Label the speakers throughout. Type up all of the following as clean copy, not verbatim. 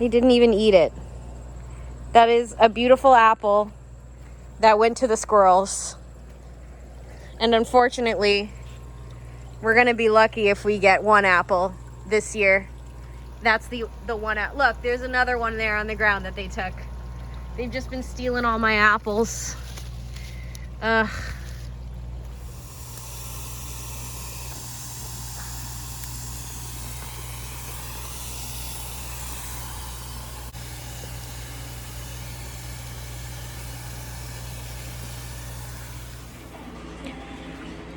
Speaker 1: He didn't even eat it. That is a beautiful apple that went to the squirrels. And unfortunately, we're gonna be lucky if we get one apple this year. That's the one apple. Look, there's another one there on the ground that they took. They've just been stealing all my apples. Ugh.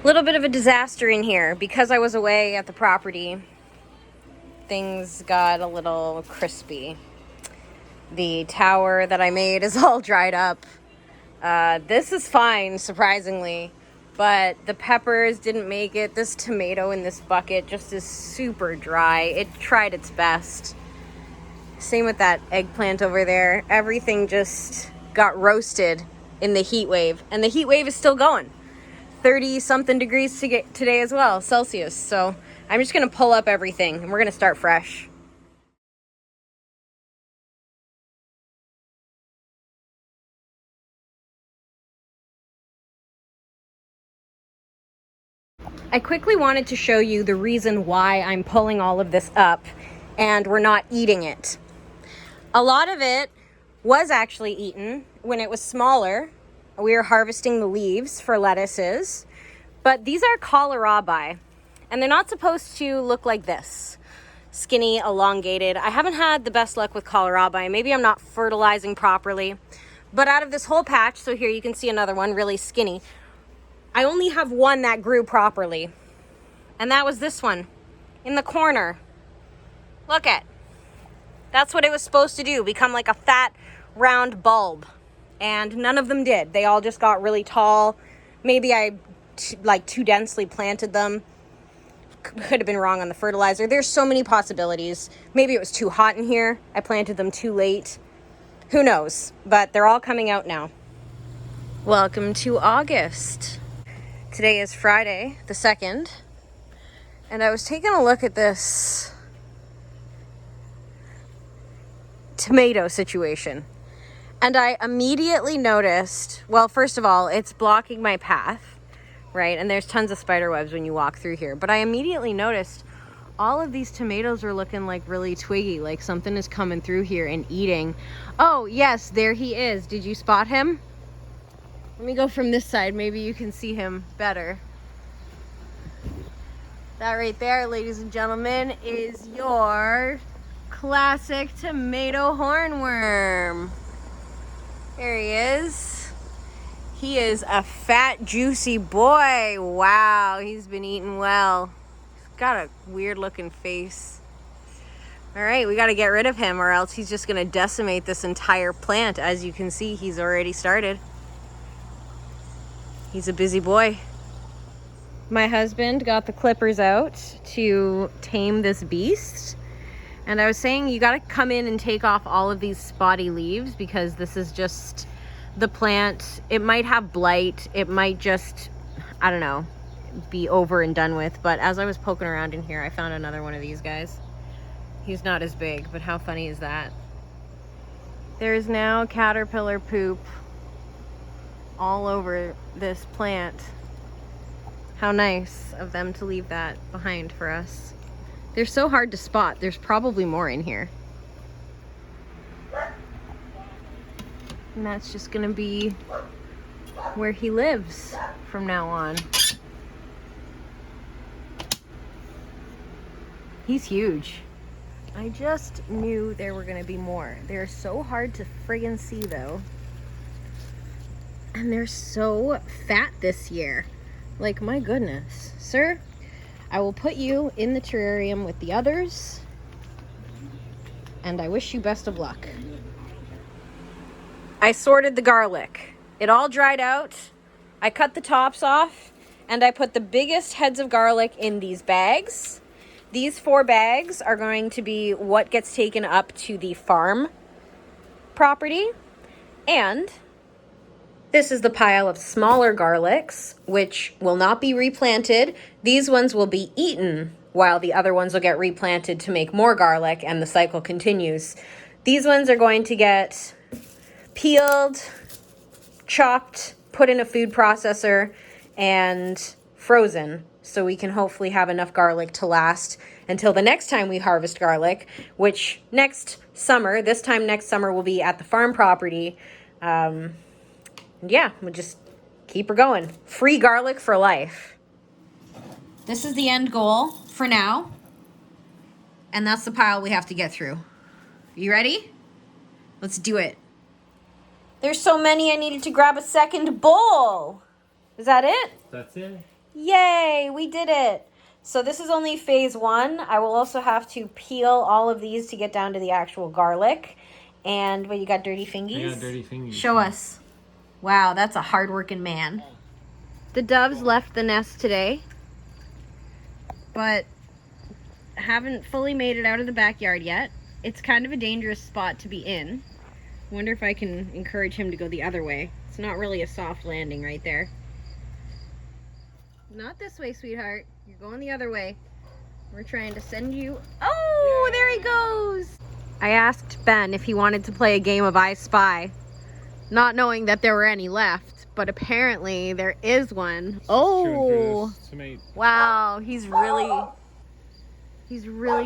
Speaker 1: Little bit of a disaster in here because I was away at the property. Things got a little crispy. The tower that I made is all dried up. This is fine, surprisingly, but the peppers didn't make it. This tomato in this bucket just is super dry. It tried its best. Same with that eggplant over there. Everything just got roasted in the heat wave, and the heat wave is still going. 30 something degrees today as well, Celsius. So I'm just gonna pull up everything and we're gonna start fresh. I quickly wanted to show you the reason why I'm pulling all of this up and we're not eating it. A lot of it was actually eaten when it was smaller. We were harvesting the leaves for lettuces, but these are kohlrabi, and they're not supposed to look like this, skinny, elongated. I haven't had the best luck with kohlrabi. Maybe I'm not fertilizing properly, but out of this whole patch, so here you can see another one really skinny, I only have one that grew properly, and that was this one in the corner. Look at, that's what it was supposed to do, become like a fat, round bulb. And none of them did. They all just got really tall. Maybe I too densely planted them. Could have been wrong on the fertilizer. There's so many possibilities. Maybe it was too hot in here. I planted them too late. Who knows? But they're all coming out now. Welcome to August. Today is Friday, the 2nd. And I was taking a look at this tomato situation. And I immediately noticed, well, first of all, it's blocking my path, right? And there's tons of spider webs when you walk through here. But I immediately noticed all of these tomatoes are looking like really twiggy, like something is coming through here and eating. Oh, yes, there he is. Did you spot him? Let me go from this side. Maybe you can see him better. That right there, ladies and gentlemen, is your classic tomato hornworm. There he is. He is a fat, juicy boy. Wow, he's been eating well. He's got a weird looking face. All right, we got to get rid of him or else he's just going to decimate this entire plant. As you can see, he's already started. He's a busy boy. My husband got the clippers out to tame this beast. And I was saying you got to come in and take off all of these spotty leaves because this is just the plant. It might have blight. It might just, I don't know, be over and done with. But as I was poking around in here, I found another one of these guys. He's not as big, but how funny is that? There's now caterpillar poop all over this plant. How nice of them to leave that behind for us. They're so hard to spot. There's probably more in here. And that's just gonna be where he lives from now on. He's huge. I just knew there were gonna be more. They're so hard to friggin' see though. And they're so fat this year. Like, my goodness. Sir, I will put you in the terrarium with the others, and I wish you best of luck. I sorted the garlic. It all dried out. I cut the tops off, and I put the biggest heads of garlic in these bags. These 4 bags are going to be what gets taken up to the farm property, and this is the pile of smaller garlics, which will not be replanted. These ones will be eaten while the other ones will get replanted to make more garlic, and the cycle continues. These ones are going to get peeled, chopped, put in a food processor, and frozen, so we can hopefully have enough garlic to last until the next time we harvest garlic, which next summer, this time next summer, will be at the farm property. Yeah, we'll just keep her going. Free garlic for life. This is the end goal for now, and that's the pile we have to get through. You ready? Let's do it. There's so many, I needed to grab a second bowl. Is that it?
Speaker 2: That's it.
Speaker 1: Yay, we did it. So this is only phase 1. I will also have to peel all of these to get down to the actual garlic. And what, you got dirty fingies?
Speaker 2: I got dirty fingies.
Speaker 1: Show us. Wow, that's a hard-working man. The doves left the nest today, but haven't fully made it out of the backyard yet. It's kind of a dangerous spot to be in. Wonder if I can encourage him to go the other way. It's not really a soft landing right there. Not this way, sweetheart. You're going the other way. We're trying to send you... Oh, there he goes! I asked Ben if he wanted to play a game of I Spy, not knowing that there were any left, but apparently there is one. Oh! Wow, he's really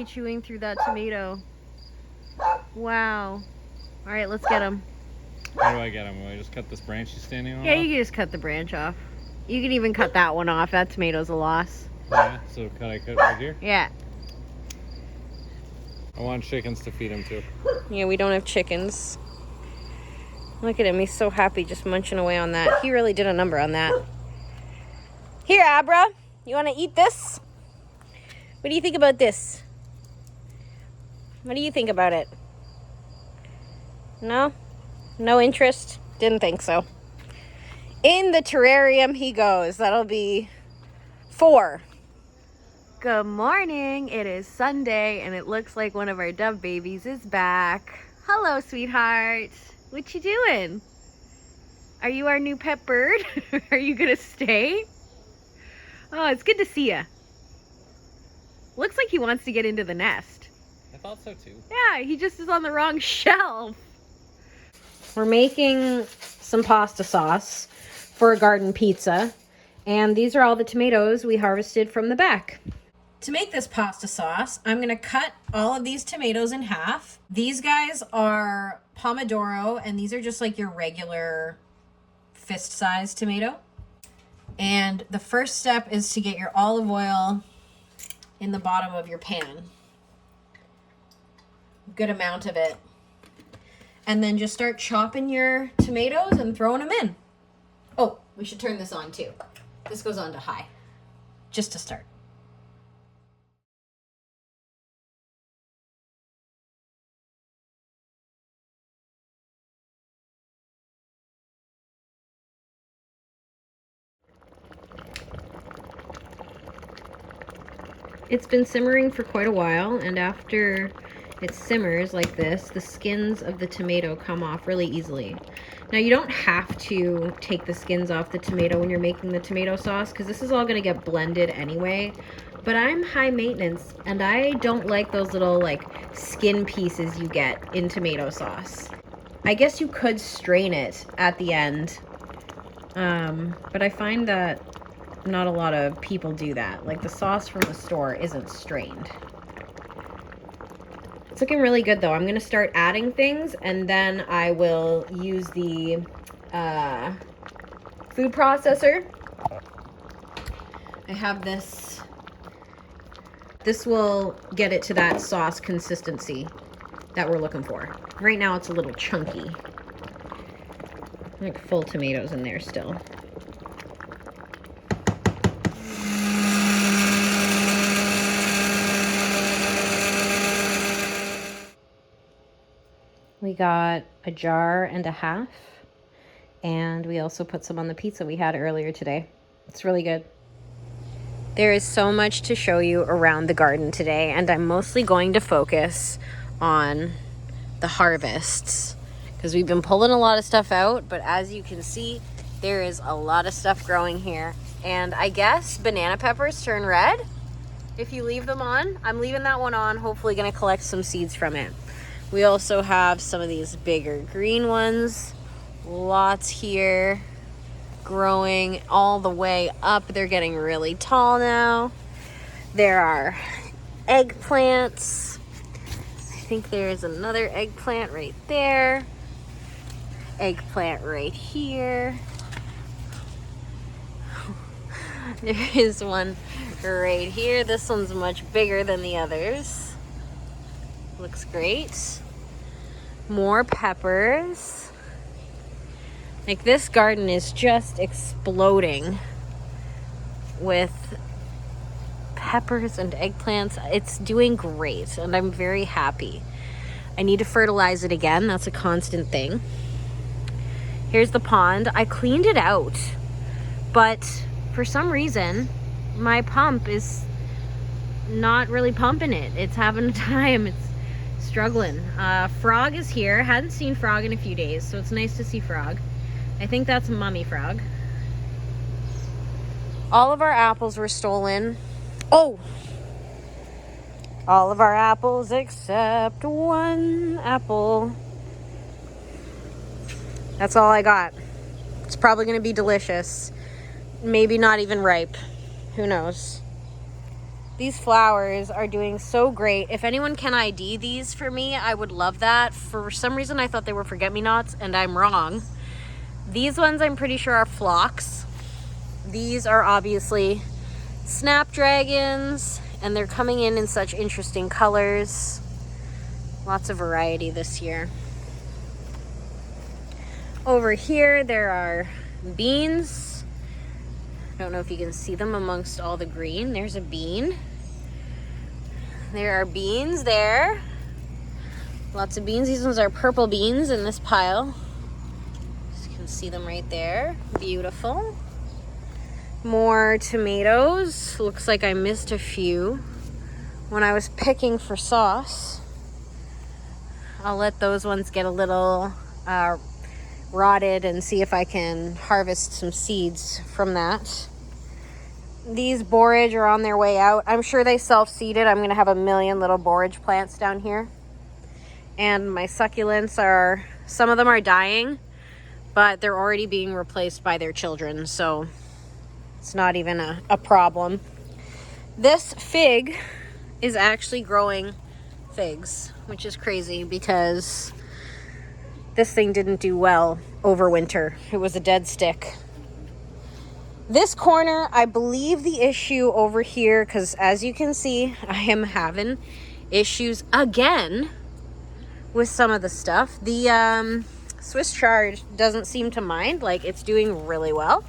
Speaker 1: chewing through that tomato. Wow. All right, let's get him.
Speaker 2: How do I get him? Will I just cut this branch he's standing on?
Speaker 1: Yeah, you can just cut the branch off. You can even cut that one off. That tomato's a loss.
Speaker 2: Yeah, so I cut right here?
Speaker 1: Yeah.
Speaker 2: I want chickens to feed him too.
Speaker 1: Yeah, we don't have chickens. Look at him. He's so happy just munching away on that. He really did a number on that. Here, Abra. You want to eat this? What do you think about this? What do you think about it? No? No interest? Didn't think so. In the terrarium he goes. That'll be 4. Good morning. It is Sunday and it looks like one of our dove babies is back. Hello, sweetheart. What you doing? Are you our new pet bird? Are you gonna stay? Oh, it's good to see you. Looks like he wants to get into the nest.
Speaker 2: I thought so too.
Speaker 1: Yeah, he just is on the wrong shelf. We're making some pasta sauce for a garden pizza, and these are all the tomatoes we harvested from the back. To make this pasta sauce, I'm gonna cut all of these tomatoes in half. These guys are Pomodoro, and these are just like your regular fist-sized tomato. And the first step is to get your olive oil in the bottom of your pan. Good amount of it. And then just start chopping your tomatoes and throwing them in. Oh, we should turn this on too. This goes on to high, just to start. It's been simmering for quite a while, and after it simmers like this, the skins of the tomato come off really easily. Now, you don't have to take the skins off the tomato when you're making the tomato sauce, because this is all going to get blended anyway. But I'm high maintenance, and I don't like those little like skin pieces you get in tomato sauce. I guess you could strain it at the end, but I find that not a lot of people do that. Like, the sauce from the store isn't strained. It's looking really good though. I'm gonna start adding things, and then I will use the food processor. I have this. This will get it to that sauce consistency that we're looking for. Right now it's a little chunky. Like full tomatoes in there still. We got a jar and a half, and we also put some on the pizza we had earlier today. It's really good. There is so much to show you around the garden today, and I'm mostly going to focus on the harvests because we've been pulling a lot of stuff out, but as you can see, there is a lot of stuff growing here. And I guess banana peppers turn red if you leave them on. I'm leaving that one on, hopefully gonna collect some seeds from it. We also have some of these bigger green ones. Lots here, growing all the way up. They're getting really tall now. There are eggplants. I think there's another eggplant right there. Eggplant right here. There is one right here. This one's much bigger than the others. Looks great. More peppers. Like, this garden is just exploding with peppers and eggplants. It's doing great, and I'm very happy. I need to fertilize it again. That's a constant thing. Here's the pond. I cleaned it out, but for some reason, my pump is not really pumping it. It's having a time. It's struggling. Frog is here. Hadn't seen Frog in a few days, so it's nice to see Frog. I think that's Mummy Frog. All of our apples were stolen. Oh! All of our apples except one apple. That's all I got. It's probably going to be delicious. Maybe not even ripe. Who knows? These flowers are doing so great. If anyone can ID these for me, I would love that. For some reason, I thought they were forget-me-nots, and I'm wrong. These ones I'm pretty sure are phlox. These are obviously snapdragons, and they're coming in such interesting colors. Lots of variety this year. Over here, there are beans. I don't know if you can see them amongst all the green. There's a bean. There are beans there. Lots of beans. These ones are purple beans in this pile. You can see them right there. Beautiful. More tomatoes. Looks like I missed a few when I was picking for sauce. I'll let those ones get a little rotted and see if I can harvest some seeds from that. These borage are on their way out. I'm sure they self-seeded. I'm going to have a million little borage plants down here. And my succulents are, some of them are dying, but they're already being replaced by their children, so it's not even a problem. This fig is actually growing figs, which is crazy because this thing didn't do well over winter. It was a dead stick. This corner, I believe the issue over here, because as you can see, I am having issues again with some of the stuff. The SwissChard doesn't seem to mind. Like, it's doing really well.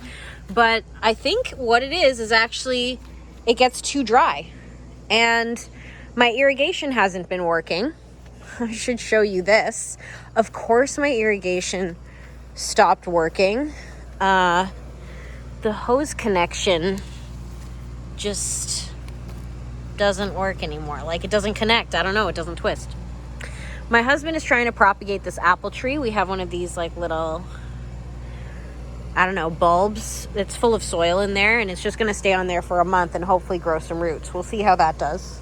Speaker 1: But I think what it is actually it gets too dry. And my irrigation hasn't been working. I should show you this. Of course, my irrigation stopped working. The hose connection just doesn't work anymore. Like, it doesn't connect. I don't know. It doesn't twist. My husband is trying to propagate this apple tree. We have one of these like little, I don't know, bulbs. It's full of soil in there, and it's just going to stay on there for a month and hopefully grow some roots. We'll see how that does.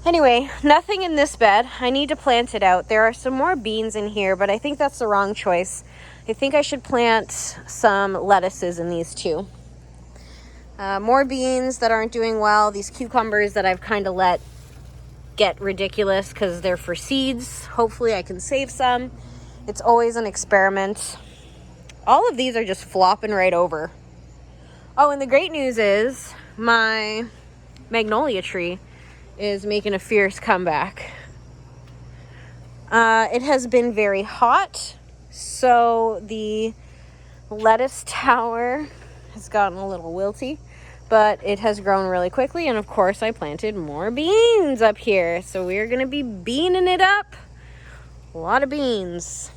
Speaker 1: Anyway, nothing in this bed. I need to plant it out. There are some more beans in here, but I think that's the wrong choice. I think I should plant some lettuces in these too. More beans that aren't doing well. These cucumbers that I've kind of let get ridiculous because they're for seeds. Hopefully I can save some. It's always an experiment. All of these are just flopping right over. Oh, and the great news is my magnolia tree is making a fierce comeback. It has been very hot, so the lettuce tower has gotten a little wilty, but it has grown really quickly, and of course I planted more beans up here, so we're gonna be beaning it up. A lot of beans.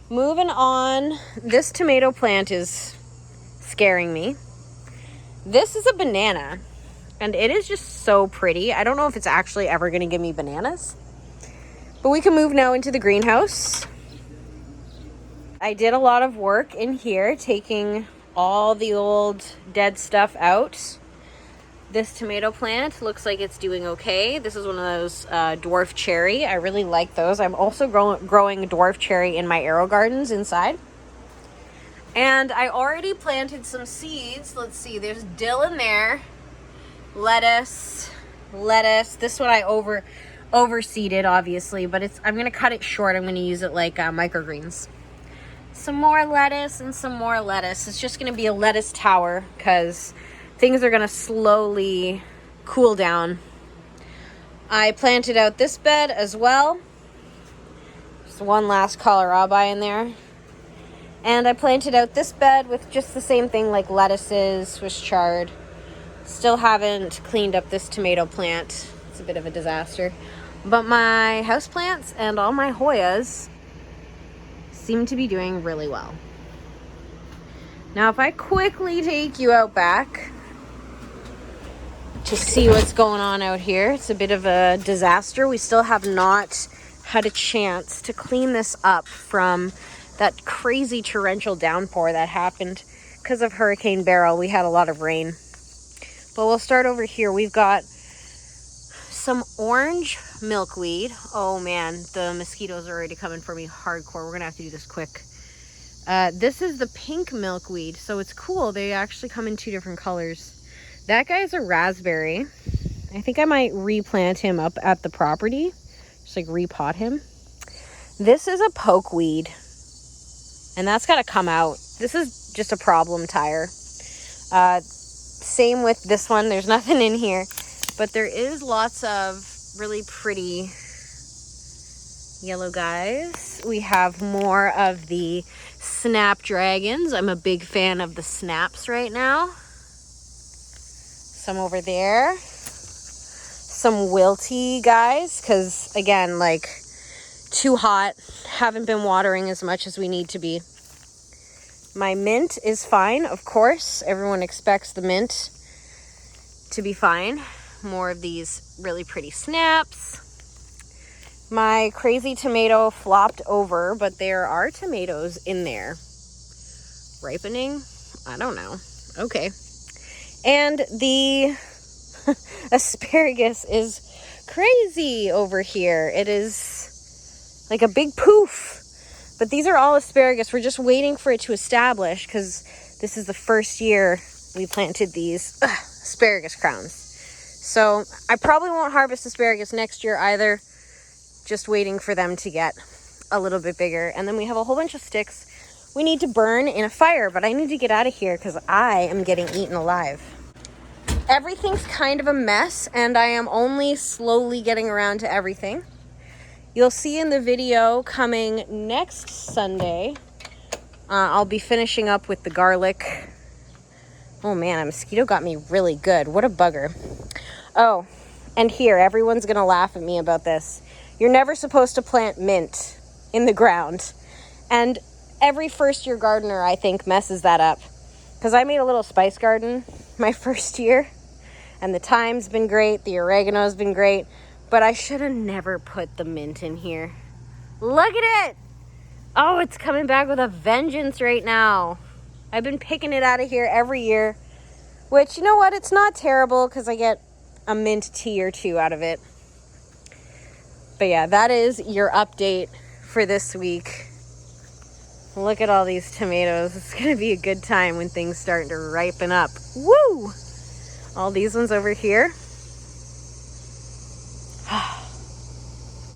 Speaker 1: Moving on, this tomato plant is scaring me. This is a banana, and it is just so pretty. I don't know if it's actually ever gonna give me bananas, but we can move now into the greenhouse. I did a lot of work in here, taking all the old dead stuff out. This tomato plant looks like it's doing okay. This is one of those dwarf cherry. I really like those. I'm also growing dwarf cherry in my arrow gardens inside. And I already planted some seeds. Let's see, there's dill in there. Lettuce. This one I overseeded, obviously, but I'm gonna cut it short. I'm gonna use it like microgreens. Some more lettuce and some more lettuce. It's just gonna be a lettuce tower because things are gonna slowly cool down. I planted out this bed as well. Just one last kohlrabi in there. And I planted out this bed with just the same thing, like lettuces, SwissChard. Still haven't cleaned up this tomato plant. It's a bit of a disaster. But my houseplants and all my Hoyas seem to be doing really well. Now, if I quickly take you out back to see what's going on out here, it's a bit of a disaster. We still have not had a chance to clean this up from that crazy torrential downpour that happened because of Hurricane Beryl. We had a lot of rain. But we'll start over here. We've got some orange milkweed. Oh man, the mosquitoes are already coming for me hardcore. We're gonna have to do this quick. This is the pink milkweed, so it's cool. They actually come in 2 different colors. That guy's a raspberry. I think I might replant him up at the property. Just like repot him. This is a pokeweed. And that's got to come out. This is just a problem tire. Same with this one. There's nothing in here. But there is lots of really pretty yellow guys. We have more of the snapdragons. I'm a big fan of the snaps right now. Some over there. Some wilty guys. Because, again, like, too hot. Haven't been watering as much as we need to be. My mint is fine, of course. Everyone expects the mint to be fine. More of these really pretty snaps. My crazy tomato flopped over, but there are tomatoes in there. Ripening? I don't know. Okay. And the asparagus is crazy over here. It is like a big poof. But these are all asparagus. We're just waiting for it to establish because this is the first year we planted these asparagus crowns. So I probably won't harvest asparagus next year either. Just waiting for them to get a little bit bigger. And then we have a whole bunch of sticks we need to burn in a fire. But I need to get out of here because I am getting eaten alive. Everything's kind of a mess and I am only slowly getting around to everything. You'll see in the video coming next Sunday, I'll be finishing up with the garlic. Oh man, a mosquito got me really good. What a bugger. Oh, and here, everyone's gonna laugh at me about this. You're never supposed to plant mint in the ground. And every first-year gardener, I think, messes that up. Because I made a little spice garden my first year, and the thyme's been great, the oregano's been great, but I should have never put the mint in here. Look at it! Oh, it's coming back with a vengeance right now. I've been picking it out of here every year, which, you know what, it's not terrible because I get a mint tea or 2 out of it. But yeah, that is your update for this week. Look at all these tomatoes. It's going to be a good time when things start to ripen up. Woo! All these ones over here.